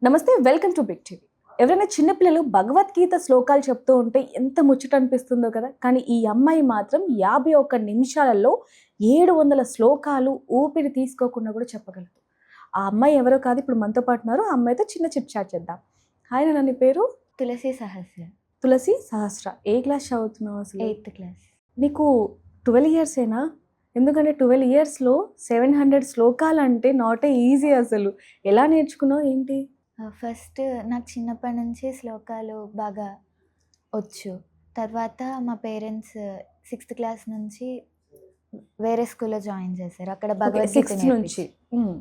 నమస్తే, welcome to big TV. ఎవరైనా చిన్నపిల్లలు భగవద్గీత శ్లోకాలు చెప్తూ ఉంటే ఎంత ముచ్చట అనిపిస్తుందో కదా. కానీ ఈ అమ్మాయి మాత్రం 51 నిమిషాలలో 700 శ్లోకాలు ఊపిరి తీసుకోకుండా కూడా చెప్పగలదు. ఆ అమ్మాయి ఎవరో కాదు, ఇప్పుడు మనతో పాటు ఉన్నారు. ఆ అమ్మాయితో చిన్న చిట్ చాట్ చేద్దాం. హాయ్ నాన్న, నీ పేరు? తులసి సహస్ర. తులసి సహస్ర. ఏ క్లాస్ చదువుతున్నావు అసలు? 8th class. నీకు 12 ఇయర్సేనా? ఎందుకంటే 12 ఇయర్స్లో 700 శ్లోకాలు అంటే నాట్ ఏ ఈజీ అసలు. ఎలా నేర్చుకున్నావు ఏంటి? ఫస్ట్ నాకు చిన్నప్పటి నుంచి శ్లోకాలు బాగా వచ్చు. తర్వాత మా పేరెంట్స్ 6th క్లాస్ నుంచి వేరే స్కూల్లో జాయిన్ చేశారు. అక్కడ భగవద్గీత 6th నుంచి. నేర్పించారు.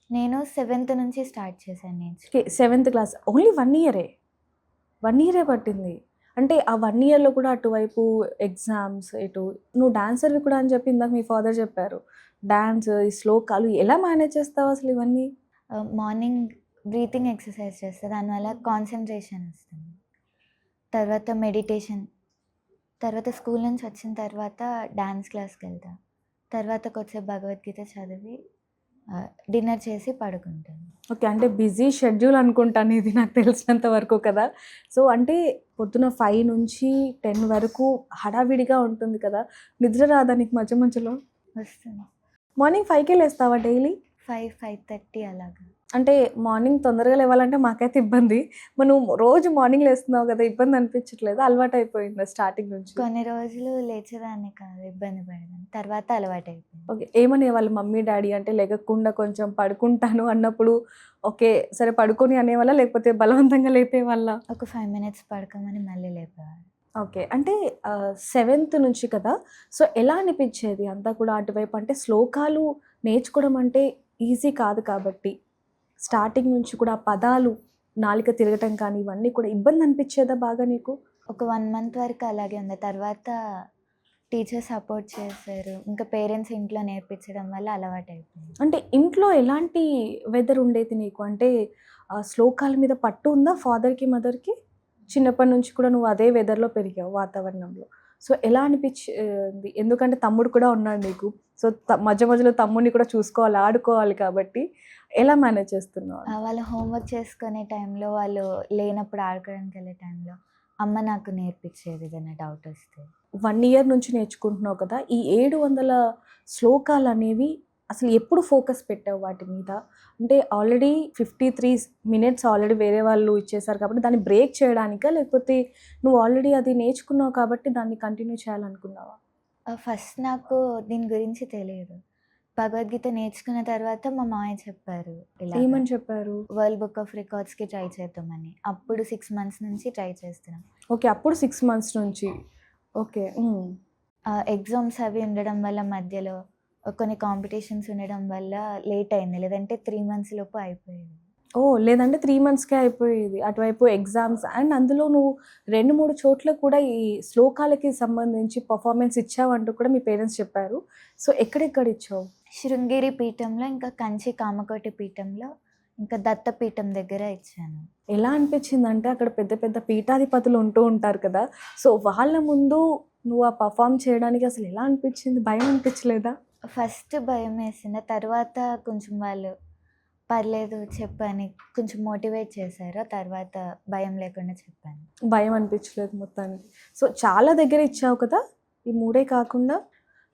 నేను 7th నుంచి స్టార్ట్ చేశాను నేర్చుకో. Okay, 7th class. ఓన్లీ 1 ఇయరే. 1 ఇయరే పట్టింది. అంటే ఆ 1 ఇయర్‌లో కూడా అటువైపు ఎగ్జామ్స్, ఇటు నువ్వు డాన్సర్‌వి కూడా అని చెప్పి ఇందాక మీ ఫాదర్ చెప్పారు. డాన్స్, ఈ శ్లోకాలు ఎలా మేనేజ్ చేస్తావు అసలు ఇవన్నీ? మార్నింగ్ బ్రీతింగ్ ఎక్సర్సైజ్ చేస్తా. దానివల్ల కాన్సంట్రేషన్ వస్తుంది. తర్వాత మెడిటేషన్. తర్వాత స్కూల్ నుంచి వచ్చిన తర్వాత డాన్స్ క్లాస్కి వెళ్తా. తర్వాత కొద్దిసేపు భగవద్గీత చదివి డిన్నర్ చేసి పడుకుంటాను. ఓకే, అంటే బిజీ షెడ్యూల్ అనుకుంటాను ఇది, నాకు తెలిసినంత వరకు కదా. సో అంటే పొద్దున 5 నుంచి 10 వరకు హడావిడిగా ఉంటుంది కదా. నిద్ర రాదా నీకు మధ్య మధ్యలో? వస్తుంది. Morning 5కే లేస్తావా daily? 5:30 అలాగా. అంటే మార్నింగ్ తొందరగా లేవాలంటే మాకైతే ఇబ్బంది. మరి నువ్వు రోజు మార్నింగ్ లేస్తున్నావు కదా, ఇబ్బంది అనిపించట్లేదా? అలవాటు అయిపోయిందా స్టార్టింగ్ నుంచి? కొన్ని రోజులు లేచేదాన్ని కాదు, ఇబ్బంది పడేదాన్ని. తర్వాత అలవాటైపోయింది. ఓకే, ఏమనేవాళ్ళు మమ్మీ డాడీ? అంటే లెగకుండా కొంచెం పడుకుంటాను అన్నప్పుడు ఓకే సరే పడుకొని అనేవాళ్ళ, లేకపోతే బలవంతంగా లేపేవాళ్ళ? ఒక 5 మినిట్స్ పడుకోమని మళ్ళీ లేపేవాడు. ఓకే, అంటే 7th నుంచి కదా. సో ఎలా అనిపించేది అంతా కూడా అటువైపు? అంటే శ్లోకాలు నేర్చుకోవడం అంటే ఈజీ కాదు కాబట్టి స్టార్టింగ్ నుంచి కూడా పదాలు నాలుక తిరగటం కానీ ఇవన్నీ కూడా ఇబ్బంది అనిపించేదా బాగా నీకు? ఒక 1 మంత్ వరకు అలాగే ఉంది. తర్వాత టీచర్ సపోర్ట్ చేశారు. ఇంకా పేరెంట్స్ ఇంట్లో నేర్పించడం వల్ల అలవాటైపోయింది. అంటే ఇంట్లో ఎలాంటి వెదర్ ఉండేది నీకు? అంటే శ్లోకాల మీద పట్టు ఉందా ఫాదర్‌కి, మదర్‌కి? చిన్నప్పటి నుంచి కూడా నువ్వు అదే వెదర్‌లో పెరిగావు, వాతావరణంలో. సో ఎలా అనిపించింది? ఎందుకంటే తమ్ముడు కూడా ఉన్నాడు నీకు. సో మధ్య మధ్యలో తమ్ముడిని కూడా చూసుకోవాలి, ఆడుకోవాలి కాబట్టి ఎలా మేనేజ్ చేస్తున్నావు? వాళ్ళు హోంవర్క్ చేసుకునే టైంలో, వాళ్ళు లేనప్పుడు ఆడుకోవడానికి వెళ్ళే టైంలో అమ్మ నాకు నేర్పించేది ఏదైనా డౌట్ వస్తే. 1 ఇయర్ నుంచి నేర్చుకుంటున్నావు కదా. ఈ 700 శ్లోకాలు అనేవి అసలు ఎప్పుడు ఫోకస్ పెట్టావు వాటి మీద? అంటే ఆల్రెడీ 53 మినిట్స్ ఆల్రెడీ వేరే వాళ్ళు ఇచ్చేసారు కాబట్టి దాన్ని బ్రేక్ చేయడానికా, లేకపోతే నువ్వు ఆల్రెడీ అది నేర్చుకున్నావు కాబట్టి దాన్ని కంటిన్యూ చేయాలనుకున్నావా? ఫస్ట్ నాకు దీని గురించి తెలియదు. భగవద్గీత నేర్చుకున్న తర్వాత మా మామయ్య చెప్పారు, ఇలా ఏమని చెప్పారు? వరల్డ్ బుక్ ఆఫ్ రికార్డ్స్కి ట్రై చేద్దామని. అప్పుడు 6 మంత్స్ నుంచి ట్రై చేస్తున్నాం. ఓకే, అప్పుడు 6 మంత్స్ నుంచి. ఓకే. ఎగ్జామ్స్ అవి ఉండడం వల్ల మధ్యలో కొన్ని కాంపిటీషన్స్ ఉండడం వల్ల లేట్ అయింది. లేదంటే 3 మంత్స్ లోపు అయిపోయేది. ఓహ్! లేదంటే 3 మంత్స్‌కే అయిపోయేది. అటువైపు ఎగ్జామ్స్ అండ్ అందులో నువ్వు 2, 3 చోట్ల కూడా ఈ శ్లోకాలకి సంబంధించి పర్ఫార్మెన్స్ ఇచ్చావంటూ కూడా మీ పేరెంట్స్ చెప్పారు. సో ఎక్కడెక్కడ ఇచ్చావు? శృంగేరి పీఠంలో, ఇంకా కంచి కామకోటి పీఠంలో, ఇంకా దత్తపీఠం దగ్గర ఇచ్చాను. ఎలా అనిపించిందంటే అక్కడ పెద్ద పెద్ద పీఠాధిపతులు ఉంటూ ఉంటారు కదా. సో వాళ్ళ ముందు నువ్వు ఆ పర్ఫార్మ్ చేయడానికి అసలు ఎలా అనిపించింది? భయం అనిపించలేదా? ఫస్ట్ భయం వేసింది. తర్వాత కొంచెం వాళ్ళు పర్లేదు చెప్పని కొంచెం మోటివేట్ చేశారు. తర్వాత భయం లేకుండా చెప్పాను. భయం అనిపించలేదు మొత్తానికి. సో చాలా దగ్గర ఇచ్చావు కదా, ఈ 3 కాకుండా.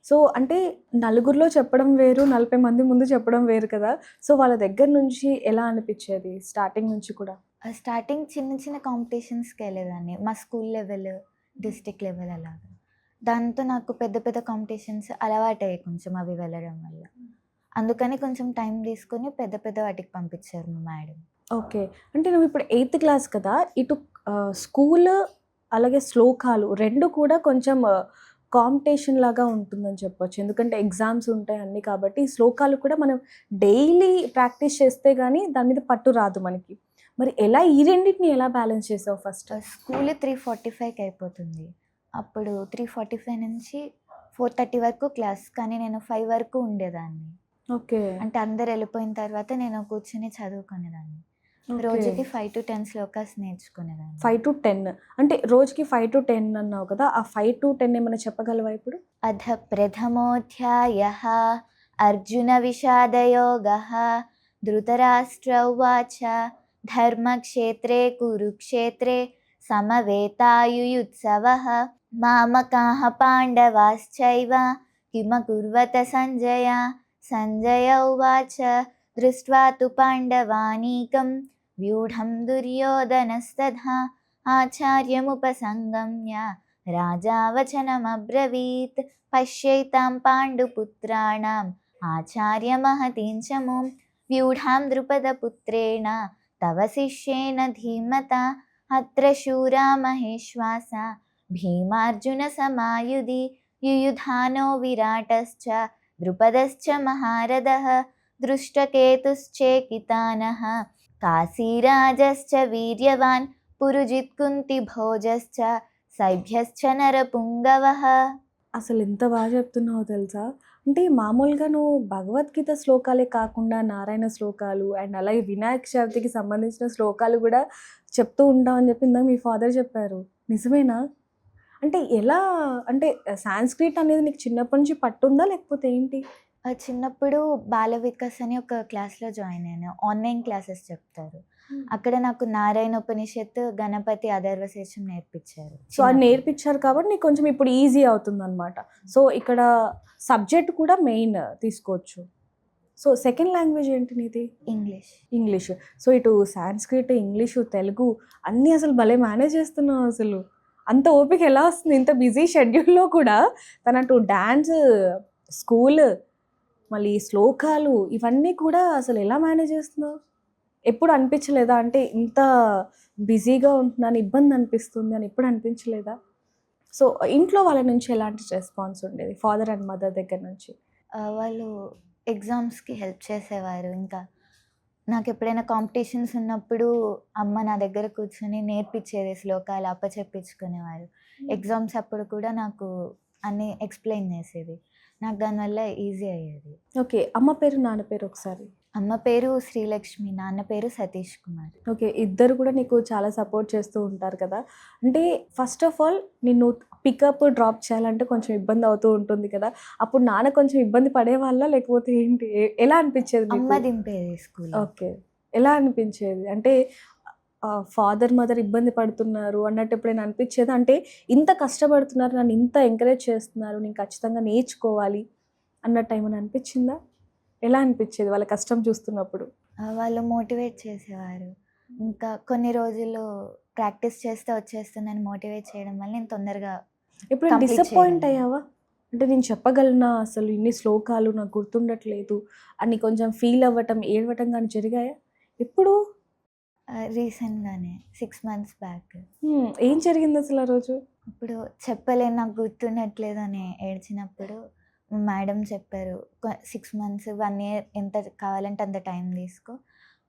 సో అంటే నలుగురిలో చెప్పడం వేరు, 40 మంది ముందు చెప్పడం వేరు కదా. సో వాళ్ళ దగ్గర నుంచి ఎలా అనిపించేది స్టార్టింగ్ నుంచి కూడా? స్టార్టింగ్ చిన్న చిన్న కాంపిటీషన్స్కి వెళ్ళేదాన్ని. మా స్కూల్ లెవెల్, డిస్ట్రిక్ట్ లెవెల్ అలాగా. దాంతో నాకు పెద్ద పెద్ద కాంపిటీషన్స్ అలవాటయ్యాయి కొంచెం అవి వెళ్ళడం వల్ల. అందుకని కొంచెం టైం తీసుకొని పెద్ద పెద్ద వాటికి పంపించారు మా మేడం. ఓకే, అంటే నువ్వు ఇప్పుడు 8th క్లాస్ కదా. ఇటు స్కూల్ అలాగే శ్లోకాలు 2 కూడా కొంచెం కాంపిటీషన్ లాగా ఉంటుందని చెప్పొచ్చు. ఎందుకంటే ఎగ్జామ్స్ ఉంటాయి అన్నీ కాబట్టి శ్లోకాలు కూడా మనం డైలీ ప్రాక్టీస్ చేస్తే కానీ దాని మీద పట్టు రాదు మనకి. మరి ఎలా ఈ రెండింటిని ఎలా బ్యాలెన్స్ చేసావు ఫస్ట్? స్కూల్ 3:45కి అయిపోతుంది. అప్పుడు 3:45 నుంచి 4:30 వరకు క్లాస్. కానీ నేను 5 వరకు ఉండేదాన్ని. ఓకే, అంటే అందరు వెళ్ళిపోయిన తర్వాత నేను కూర్చొని చదువుకునేదాన్ని. రోజుకి 5 to 10 శ్లోకాస్ నేర్చుకునేదాన్ని. 5 to 10 అంటే రోజుకి 5 to 10 అన్నావు కదా. ఆ 5 to 10 ఏమైనా చెప్పగలవా ఇప్పుడు? అథ ప్రథమోధ్యాయః అర్జున విషాదయోగః ధృతరాష్ట్ర ఉవాచ ధర్మక్షేత్రే కురుక్షేత్రే సమవేతాయుయుత్సవః మామకాః పాండవాశ్చైవ కిమకుర్వత సంజయ. సంజయ ఉవాచ దృష్ట్వా తు పాండవానీకం వ్యూఢం దుర్యోధనస్తథా ఆచార్యముపసంగమ్య రాజా వచనమబ్రవీత్. పశ్యైతాం పాండుపుత్రాణం ఆచార్యమహతీం చ ముం వ్యూఢాం ద్రుపదపుత్రేణ తవ శిష్యేన ధీమతా. అత్ర శూరా మహేశ్వాస భీమార్జున సమాయుధి యుయుధానో విరాటశ్చ ద్రుపదశ్చ మహారథః దృష్టకేతుశ్చేకితానః కాశీరాజశ్చ వీర్యవాన్ పురుజిత్ కుంతిభోజశ్చ సైభ్యశ్చ నరపుంగవః. అసలు ఎంత బాగా చెప్తున్నావో తెలుసా? అంటే మామూలుగా నువ్వు భగవద్గీత శ్లోకాలే కాకుండా నారాయణ శ్లోకాలు అండ్ అలాగే వినాయక చవితికి సంబంధించిన శ్లోకాలు కూడా చెప్తూ ఉంటావని చెప్పి ఇందాక మీ ఫాదర్ చెప్పారు. నిజమేనా? అంటే ఎలా, అంటే సాంస్క్రిట్ అనేది నీకు చిన్నప్పటి నుంచి పట్టుందా లేకపోతే ఏంటి? చిన్నప్పుడు బాల వికాస్ అని ఒక క్లాస్లో జాయిన్ అయ్యాను. ఆన్లైన్ క్లాసెస్ చెప్తారు. అక్కడ నాకు నారాయణ ఉపనిషత్తు, గణపతి అథర్వశీర్షం నేర్పించారు. సో అది నేర్పించారు కాబట్టి నీకు కొంచెం ఇప్పుడు ఈజీ అవుతుంది అనమాట. సో ఇక్కడ సబ్జెక్ట్ కూడా మెయిన్ తీసుకోవచ్చు. సో సెకండ్ లాంగ్వేజ్ ఏంటి నీది? ఇంగ్లీష్. ఇంగ్లీష్. సో ఇటు సాంస్క్రిట్, ఇంగ్లీషు, తెలుగు అన్నీ అసలు భలే మేనేజ్ చేస్తున్నావు. అసలు అంత ఓపిక ఎలా వస్తుంది? ఇంత బిజీ షెడ్యూల్లో కూడా తనటు డ్యాన్స్, స్కూల్, మళ్ళీ శ్లోకాలు ఇవన్నీ కూడా అసలు ఎలా మేనేజ్ చేస్తున్నావు? ఎప్పుడు అనిపించలేదా అంటే ఇంత బిజీగా ఉంటున్నాను, ఇబ్బంది అనిపిస్తుంది అని ఎప్పుడు అనిపించలేదా? సో ఇంట్లో వాళ్ళ నుంచి ఎలాంటి రెస్పాన్స్ ఉండేది, ఫాదర్ అండ్ మదర్ దగ్గర నుంచి? వాళ్ళు ఎగ్జామ్స్కి హెల్ప్ చేసేవారు. ఇంకా నాకు ఎప్పుడైనా కాంపిటీషన్స్ ఉన్నప్పుడు అమ్మ నా దగ్గర కూర్చొని నేర్పించేది, శ్లోకాలు అప్పచెప్పించుకునేవారు. ఎగ్జామ్స్ అప్పుడు కూడా నాకు అన్నీ ఎక్స్ప్లెయిన్ చేసేది. నాకు దానివల్ల ఈజీ అయ్యేది. ఓకే. అమ్మ పేరు, నాన్న పేరు ఒకసారి? అమ్మ పేరు శ్రీలక్ష్మి, నాన్న పేరు సతీష్ కుమార్. ఓకే. ఇద్దరు కూడా నీకు చాలా సపోర్ట్ చేస్తూ ఉంటారు కదా. అంటే ఫస్ట్ ఆఫ్ ఆల్ నిన్ను పికప్, డ్రాప్ చేయాలంటే కొంచెం ఇబ్బంది అవుతూ ఉంటుంది కదా. అప్పుడు నాన్న కొంచెం ఇబ్బంది పడేవాళ్ళా లేకపోతే ఏంటి? ఎలా అనిపించేది అమ్మ నీకు? దింపేది స్కూల్. ఓకే. ఎలా అనిపించేది? అంటే ఫాదర్, మదర్ ఇబ్బంది పడుతున్నారు అన్నట్టు ఎప్పుడైనా అనిపించేదా? అంటే ఇంత కష్టపడుతున్నారు, నన్ను ఇంత ఎంకరేజ్ చేస్తున్నారు, నేను ఖచ్చితంగా నేర్చుకోవాలి అన్నట్టు ఏమైనా అనిపించిందా? ఎలా అనిపించేది వాళ్ళ కష్టం చూస్తున్నప్పుడు? వాళ్ళు మోటివేట్ చేసేవారు. ఇంకా కొన్ని రోజులు ప్రాక్టీస్ చేస్తే వచ్చేస్తుందని మోటివేట్ చేయడం వల్ల నేను తొందరగా ఎప్పుడైనా కంప్లీట్ డిసప్పాయింట్ చేయగలను. అయ్యావా? అంటే నేను చెప్పగలనా అసలు ఇన్ని శ్లోకాలు నాకు గుర్తుండట్లేదు అని కొంచెం ఫీల్ అవ్వటం, ఏడవటం కానీ జరిగాయా? ఎప్పుడు? రీసెంట్గానే 6 months బ్యాక్. ఏం జరిగింది అసలు ఆ రోజు? ఇప్పుడు చెప్పలేను, నాకు గుర్తుండట్లేదు అని ఏడ్చినప్పుడు మేడం చెప్పారు, 6 months 1 year ఎంత కావాలంటే అంత టైం తీసుకో,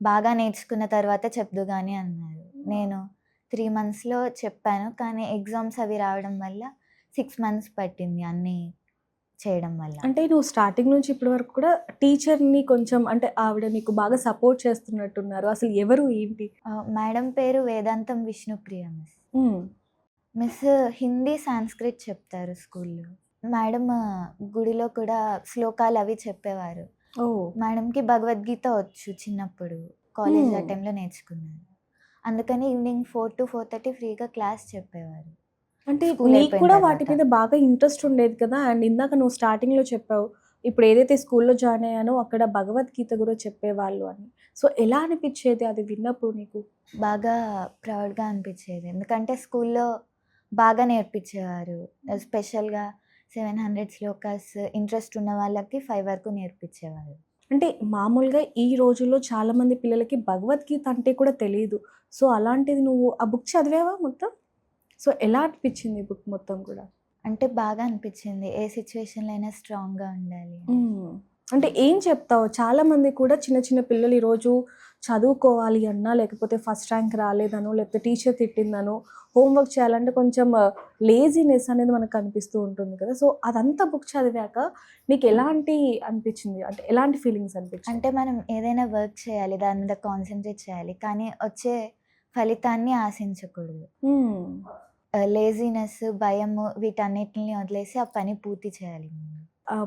బాగా నేర్చుకున్న తర్వాత చెప్దు కానీ అన్నారు. నేను 3 monthsలో చెప్పాను, కానీ ఎగ్జామ్స్ అవి రావడం వల్ల 6 months పట్టింది అన్నీ చేయడం వల్ల. అంటే నువ్వు స్టార్టింగ్ నుంచి ఇప్పటి వరకు కూడా టీచర్ని కొంచెం, అంటే ఆవిడ నీకు బాగా సపోర్ట్ చేస్తున్నట్టున్నారు. అసలు ఎవరు, ఏంటి? మేడం పేరు వేదాంతం Vishnupriya miss. Miss Hindi, Sanskrit చెప్తారు స్కూల్లో. మేడం గుడిలో కూడా శ్లోకాలు అవి చెప్పేవారు. ఓ. మేడంకి భగవద్గీత వచ్చు, చిన్నప్పుడు కాలేజ్ ఆ Hmm. టైంలో నేర్చుకున్నారు. అందుకని ఈవినింగ్ 4 to 4:30 ఫ్రీగా క్లాస్ చెప్పేవారు. అంటే స్కూల్ నీకు అయిపోయిన కూడా తర్వాత. వాటి మీద బాగా ఇంట్రెస్ట్ ఉండేది కదా. అండ్ ఇందాక నువ్వు స్టార్టింగ్లో చెప్పావు, ఇప్పుడు ఏదైతే స్కూల్లో జాయిన్ అయ్యానో అక్కడ భగవద్గీత కూడా చెప్పేవాళ్ళు అని. సో ఎలా అనిపించేది అది విన్నప్పుడు నీకు? బాగా ప్రౌడ్గా అనిపించేది, ఎందుకంటే స్కూల్లో బాగా నేర్పించేవారు. స్పెషల్గా 700 శ్లోకాస్ ఇంట్రెస్ట్ ఉన్న వాళ్ళకి 5 వరకు నేర్పించేవారు. అంటే మామూలుగా ఈ రోజుల్లో చాలామంది పిల్లలకి భగవద్గీత అంటే కూడా తెలియదు. సో అలాంటిది నువ్వు ఆ బుక్ చదివావా మొత్తం? సో ఎలా అనిపించింది బుక్ మొత్తం కూడా? అంటే బాగా అనిపించింది, ఏ సిచ్యువేషన్లో అయినా స్ట్రాంగ్గా ఉండాలి. అంటే ఏం చెప్తావు? చాలామంది కూడా చిన్న చిన్న పిల్లలు ఈరోజు చదువుకోవాలి అన్నా, లేకపోతే ఫస్ట్ ర్యాంక్ రాలేదనో, లేకపోతే టీచర్ తిట్టిందనో, హోంవర్క్ చేయాలంటే కొంచెం లేజినెస్ అనేది మనకు కనిపిస్తూ ఉంటుంది కదా. సో అదంతా బుక్ చదివాక నీకు ఎలాంటి అనిపించింది? అంటే ఎలాంటి ఫీలింగ్స్ అనిపించింది? అంటే మనం ఏదైనా వర్క్ చేయాలి, దాని మీద కాన్సన్ట్రేట్ చేయాలి, కానీ వచ్చే ఫలితాన్ని ఆశించకూడదు. లేజినెస్, భయము వీటన్నిటిని వదిలేసి ఆ పని పూర్తి చేయాలి ముందు.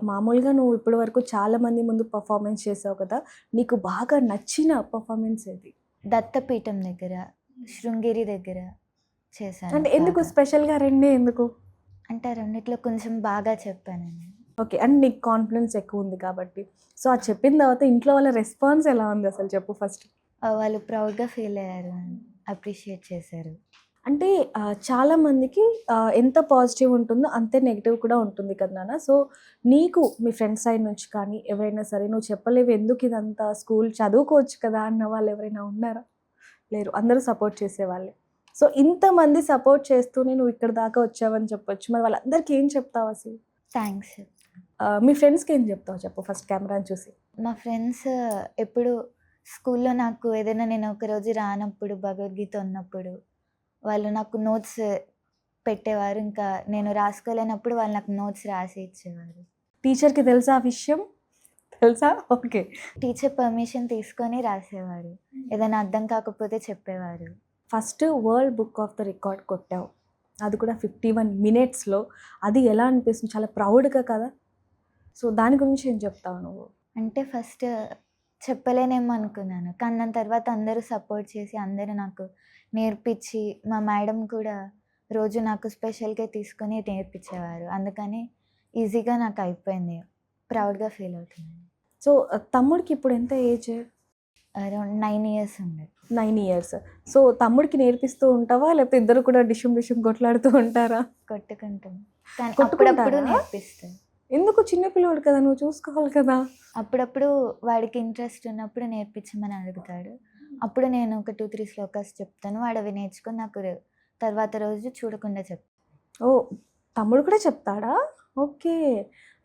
మామూలుగా నువ్వు ఇప్పటి వరకు చాలామంది ముందు పర్ఫార్మెన్స్ చేసావు కదా. నీకు బాగా నచ్చిన పర్ఫార్మెన్స్ ఏది? దత్తపీఠం దగ్గర, శృంగేరి దగ్గర చేశాను అంటే ఎందుకు బాగా. స్పెషల్‌గా రెండే ఎందుకు? అంటే ఆ రెండిట్లో కొంచెం బాగా చెప్పానండి. ఓకే. అంటే నీకు కాన్ఫిడెన్స్ ఎక్కువుంది కాబట్టి. సో, అది చెప్పిన తర్వాత ఇంట్లో వాళ్ళ రెస్పాన్స్ ఎలా ఉంది అసలు చెప్పు ఫస్ట్? వాళ్ళు ప్రౌడ్‌గా ఫీల్ అయ్యారు. అప్రిషియేట్ చేశారు. అంటే చాలామందికి ఎంత పాజిటివ్ ఉంటుందో అంతే నెగెటివ్ కూడా ఉంటుంది కదా నాన్న. సో, నీకు మీ ఫ్రెండ్స్ సైడ్ నుంచి కానీ ఎవరైనా సరే నువ్వు చెప్పలేవు ఎందుకు ఇదంతా స్కూల్ చదువుకోవచ్చు కదా అన్న వాళ్ళు ఎవరైనా ఉన్నారా? లేరు. అందరూ సపోర్ట్ చేసేవాళ్ళే. సో, ఇంతమంది సపోర్ట్ చేస్తూనే నువ్వు ఇక్కడి దాకా వచ్చావని చెప్పొచ్చు. మరి వాళ్ళందరికీ ఏం చెప్తావు అసలు? థ్యాంక్స్. మీ ఫ్రెండ్స్‌కి ఏం చెప్తావు చెప్పు ఫస్ట్ కెమెరాని చూసి? మా ఫ్రెండ్స్ ఎప్పుడు స్కూల్లో నాకు ఏదైనా నేను ఒకరోజు రానప్పుడు, భగవద్గీత ఉన్నప్పుడు వాళ్ళు నాకు నోట్స్ పెట్టేవారు. ఇంకా నేను రాసుకోలేనప్పుడు వాళ్ళు నాకు నోట్స్ రాసి ఇచ్చేవారు. టీచర్‌కి తెలుసా ఆ విషయం? తెలుసా? ఓకే. టీచర్ పర్మిషన్ తీసుకొని రాసేవారు. ఏదైనా అర్థం కాకపోతే చెప్పేవారు. First world book of the record కొట్టావు. అది కూడా 51 మినిట్స్‌లో. అది ఎలా అనిపిస్తుంది? చాలా ప్రౌడ్‌గా కదా! సో, దాని గురించి ఏం చెప్తావు నువ్వు? అంటే ఫస్ట్ చెప్పలేనేమో అనుకున్నాను. కానీ దాని తర్వాత అందరూ సపోర్ట్ చేసి, అందరూ నాకు నేర్పించి, మా మేడం కూడా రోజు నాకు స్పెషల్‌గా తీసుకొని నేర్పించేవారు. అందుకని ఈజీగా నాకు అయిపోయింది. ప్రౌడ్‌గా ఫీల్ అవుతున్నాను. సో, తమ్ముడికి ఇప్పుడు ఎంత ఏజ్? అరౌండ్ 9 ఇయర్స్ ఉండే. 9 ఇయర్స్. సో, తమ్ముడికి నేర్పిస్తూ ఉంటావా? లేకపోతే ఇద్దరు కూడా డిషుం డిషుం కొట్లాడుతూ ఉంటారా? కొట్టుకుంటాం. కానీ కొట్టుకుంటారా? అప్పుడప్పుడు నేర్పిస్తాను. ఎందుకు చిన్న పిల్లోడు కదా! నువ్వు చూసుకోవాలి కదా! అప్పుడప్పుడు వాడికి ఇంట్రెస్ట్ ఉన్నప్పుడు నేర్పించమని అడుగుతాడు. అప్పుడు నేను ఒక 2, 3 శ్లోకాస్ చెప్తాను. వాడు అవి నేర్చుకొని నాకు తర్వాత రోజు చూడకుండా చెప్తాడు. ఓహ్! తమ్ముడు కూడా చెప్తాడా? ఓకే.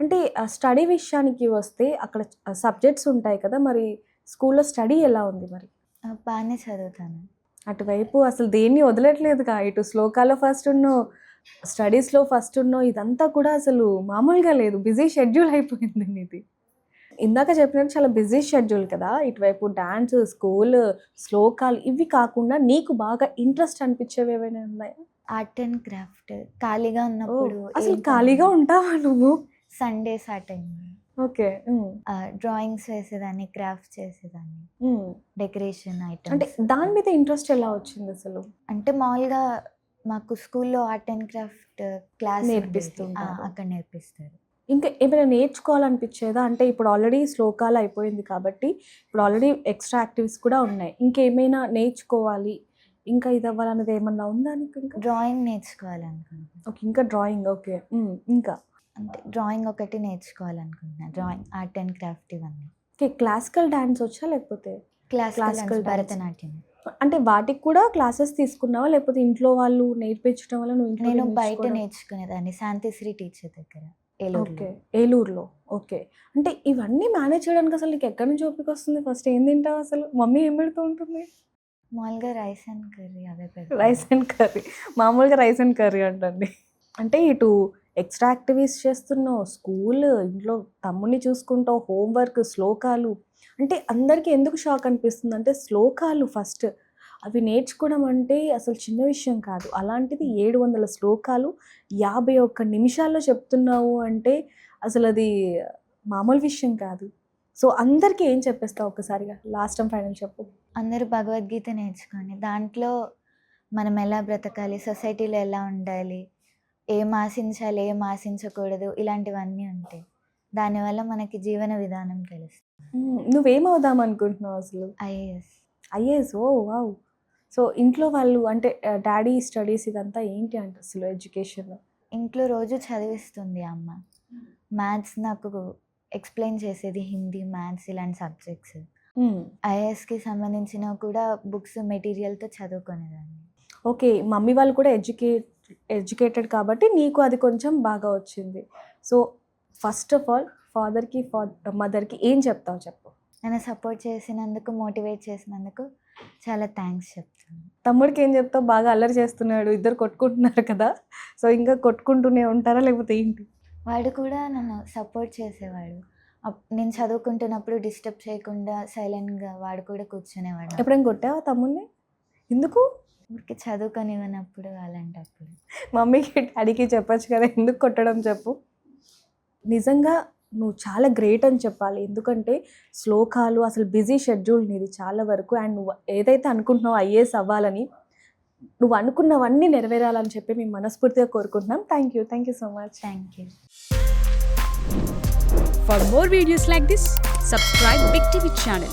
అంటే స్టడీ విషయానికి వస్తే అక్కడ సబ్జెక్ట్స్ ఉంటాయి కదా! మరి స్కూల్‌లో స్టడీ ఎలా ఉంది మరి? బానే చదువుతాను. అటువైపు అసలు దేన్ని వదలట్లేదుగా. ఇటు శ్లోకాలో ఫస్ట్ ఉన్నావు, స్టడీస్‌లో ఫస్ట్ ఉన్నావు. ఇదంతా కూడా అసలు మామూలుగా లేదు. బిజీ షెడ్యూల్ అయిపోయింది నీది. ఇందాక చెప్పినట్టు చాలా బిజీ షెడ్యూల్ కదా! ఇటువైపు డాన్స్, స్కూల్, శ్లోకాలు ఇవి కాకుండా నీకు బాగా ఇంట్రెస్ట్ అనిపించేవి ఏవైనా ఉన్నాయా? ఆర్ట్ అండ్ క్రాఫ్ట్ ఖాళీగా ఓహ్! ఉన్నప్పుడు అసలు ఏం ఖాళీగా పని ఉంటావా నువ్వు? సండేస్ ఆ టైంలో ఓకే. హ్మ్. డ్రాయింగ్స్ వేసేదాన్ని, క్రాఫ్ట్స్ చేసేదాన్ని, హ్మ్. డెకరేషన్ అంటే ఐటెమ్స్. దాని మీద ఇంట్రెస్ట్ ఎలా వచ్చిందసలు? అంటే మామూలుగా మాకు స్కూల్లో ఆర్ట్ అండ్ క్రాఫ్ట్ క్లాస్ ఉండేది. నేర్పిస్తుంటారు. అక్కడ నేర్పిస్తారు. ఇంకా ఏమైనా నేర్చుకోవాలనిపిచ్చేదా? అంటే ఇప్పుడు ఆల్రెడీ శ్లోకాలు అయిపోయింది కాబట్టి, ఇప్పుడు ఆల్రెడీ ఎక్స్‌ట్రా యాక్టివిటీస్ కూడా ఉన్నాయి. ఇంకేమైనా నేర్చుకోవాలి, ఇంకా ఇదవ్వాలన్నది ఏమన్నా ఉందా నీకింకా? డ్రాయింగ్ నేర్చుకోవాలనుకుంటున్నాను. ఓకే. ఇంకా డ్రాయింగ్ ఓకే. హ్మ్. ఇంకా? అంటే డ్రాయింగ్ ఒకటి నేర్చుకోవాలనుకుంటున్నాను. డ్రాయింగ్, ఆర్ట్ అండ్ క్రాఫ్ట్ ఇవన్నీ. ఓకే. క్లాసికల్ డాన్స్ ఒచ్చా లేకపోతే? Classical dance. భరతనాట్యం. అంటే వాటికి కూడా క్లాసెస్ తీసుకున్నావా? లేకపోతే ఇంట్లో వాళ్ళు నేర్పించడం వల్ల నువ్వు ఇంట్లోనే నేను బయట నేర్చుకోవడం? నేర్చుకునేదాన్ని శాంతిశ్రీ టీచర్ దగ్గర ఏలూరులో. ఓకే. ఏలూరులో. ఓకే. అంటే ఇవన్నీ మేనేజ్ చేయడానికి అసలు నీకెక్కడి నుంచి ఓపికొస్తుంది? ఫస్ట్ ఏం తింటావసలు? మమ్మీ ఏం పెడుతూ ఉంటుంది? మామూలుగా రైస్ అండ్ కర్రీ అవే పెడతాను. Rice and curry. మామూలుగా రైస్ అండ్ కర్రీ అంటండి. అంటే ఇటు ఎక్స్‌ట్రా యాక్టివిటీస్ చేస్తున్నావు, స్కూల్, ఇంట్లో తమ్ముడిని చూసుకుంటావు, హోంవర్క్, శ్లోకాలు. అంటే అందరికీ ఎందుకు షాక్ అనిపిస్తుందంటే శ్లోకాలు ఫస్ట్. అవి నేర్చుకోవడం అంటే అసలు చిన్న విషయం కాదు. అలాంటిది 700 శ్లోకాలు 51 నిమిషాల్లో చెప్తున్నావు అంటే అసలది మామూలు విషయం కాదు. సో, అందరికీ ఏం చెప్పేస్తావు ఒక్కసారిగా? లాస్ట్ అండ్ ఫైనల్ చెప్పు. అందరూ భగవద్గీత నేర్చుకొని దాంట్లో మనం ఎలా బ్రతకాలి, సొసైటీలో ఎలా ఉండాలి, ఏం ఆశించాలి, ఏం ఆశించకూడదు, ఇలాంటివన్నీ ఉంటాయి. దానివల్ల మనకి జీవన విధానం తెలుస్తుంది. నువ్వేమవుదాం అనుకుంటున్నావు అసలు? ఐఏఎస్. ఐఏఎస్. ఓహ్! వావ్! సో, ఇంట్లో వాళ్ళు అంటే డ్యాడీ స్టడీస్ ఇదంతా ఏంటి అంటే అసలు ఎడ్యుకేషన్? ఇంట్లో రోజు చదివిస్తుంది అమ్మ. మ్యాథ్స్ నాకు ఎక్స్‌ప్లెయిన్ చేసేది, హిందీ, మ్యాథ్స్ ఇలాంటి సబ్జెక్ట్స్. హ్మ్. ఐఏఎస్‌కి సంబంధించినవి కూడా బుక్స్, మెటీరియల్‌తో చదువుకునేదాన్ని. ఓకే. మమ్మీ వాళ్ళు కూడా ఎడ్యుకేటెడ్ కాబట్టి నీకు అది కొంచెం బాగా వచ్చింది. సో, ఫస్ట్ ఆఫ్ ఆల్ ఫాదర్‌కి, మదర్‌కి ఏం చెప్తావు చెప్పు? నన్ను సపోర్ట్ చేసినందుకు, మోటివేట్ చేసినందుకు చాలా థ్యాంక్స్ చెప్తాను. తమ్ముడికి ఏం చెప్తావు? బాగా అల్లరి చేస్తున్నాడు. ఇద్దరు కొట్టుకుంటున్నారు కదా! సో, ఇంకా కొట్టుకుంటూనే ఉంటారా? లేకపోతే ఏంటి? వాడు కూడా నన్ను సపోర్ట్ చేసేవాడు. నేను చదువుకుంటున్నప్పుడు డిస్టర్బ్ చేయకుండా సైలెంట్‌గా వాడు కూడా కూర్చునేవాడు. ఎప్పుడైనా కొట్టావా తమ్ముడిని? ఎందుకు? ఊరికే చదువుకొనివ్వనప్పుడు అలాంటప్పుడు. మమ్మీకి, డ్యాడీకి చెప్పొచ్చు కదా! ఎందుకు కొట్టడం చెప్పు? నిజంగా నువ్వు చాలా గ్రేట్ అని చెప్పాలి. ఎందుకంటే శ్లోకాలు అసలు బిజీ షెడ్యూల్ నీది చాలా వరకు. అండ్ నువ్వు ఏదైతే అనుకుంటున్నావో ఐఏఎస్ అవ్వాలని, నువ్వు అనుకున్నవన్నీ నెరవేరాలని చెప్పి మేము మనస్ఫూర్తిగా కోరుకుంటున్నాం. Thank you so much. Thank you. For more videos like this, subscribe Big TV channel.